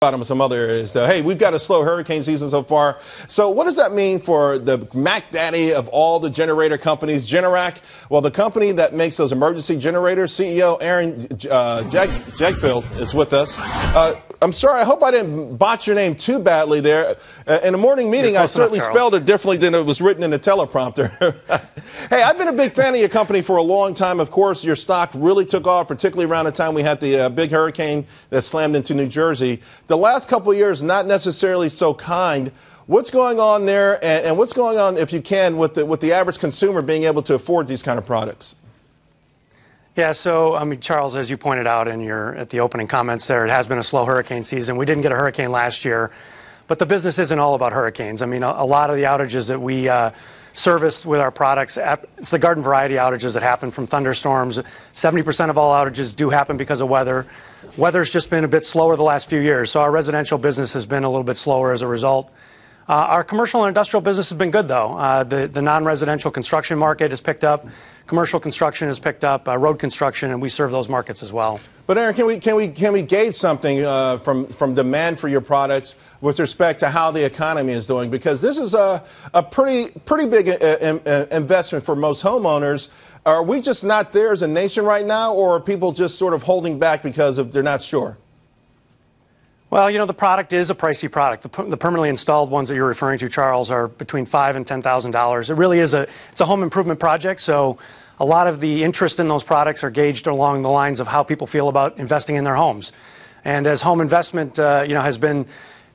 About some other areas, though. Hey, we've got a slow hurricane season so far. So what does that mean for the Mac Daddy of all the generator companies, Generac? Well, the company that makes those emergency generators, CEO Aaron Jagdfeld is with us. I'm sorry, I hope I didn't botch your name too badly there. In the morning meeting, I certainly spelled it differently than it was written in the teleprompter. Hey, I've been a big fan of your company for a long time. Of course, your stock really took off, particularly around the time we had the big hurricane that slammed into New Jersey. The last couple of years, not necessarily so kind. What's going on there, and what's going on, if you can, with the average consumer being able to afford these kind of products? Yeah, so, I mean, Charles, as you pointed out at the opening comments there, it has been a slow hurricane season. We didn't get a hurricane last year, but the business isn't all about hurricanes. I mean, a lot of the outages that we serviced with our products, it's the garden variety outages that happen from thunderstorms. 70% of all outages do happen because of weather. Weather's just been a bit slower the last few years, so our residential business has been a little bit slower as a result. Our commercial and industrial business has been good, though. The non-residential construction market has picked up. Commercial construction has picked up, road construction, and we serve those markets as well. But Aaron, can we gauge something from demand for your products with respect to how the economy is doing? Because this is a pretty big investment for most homeowners. Are we just not there as a nation right now, or are people just sort of holding back because they're not sure? Well, you know, the product is a pricey product. The permanently installed ones that you're referring to, Charles, are between $5,000 and $10,000. It really is it's a home improvement project, so a lot of the interest in those products are gauged along the lines of how people feel about investing in their homes. And as home investment, has been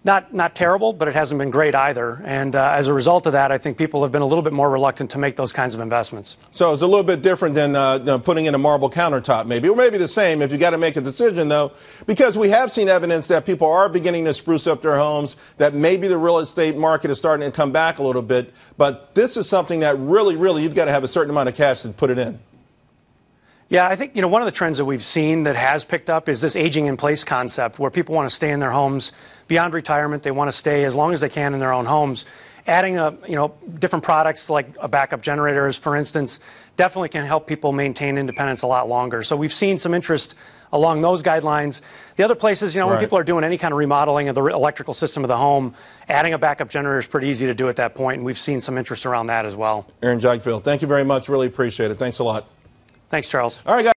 not terrible, but it hasn't been great either. And as a result of that, I think people have been a little bit more reluctant to make those kinds of investments. So it's a little bit different than putting in a marble countertop, maybe, or maybe the same if you got to make a decision, though, because we have seen evidence that people are beginning to spruce up their homes, that maybe the real estate market is starting to come back a little bit. But this is something that really, you've got to have a certain amount of cash to put it in. Yeah, I think, one of the trends that we've seen that has picked up is this aging in place concept, where people want to stay in their homes beyond retirement. They want to stay as long as they can in their own homes. Adding different products like a backup generators, for instance, definitely can help people maintain independence a lot longer. So we've seen some interest along those guidelines. The other place is, when people are doing any kind of remodeling of the electrical system of the home, adding a backup generator is pretty easy to do at that point, and we've seen some interest around that as well. Aaron Jagdfeld, thank you very much. Really appreciate it. Thanks a lot. Thanks, Charles. All right, guys.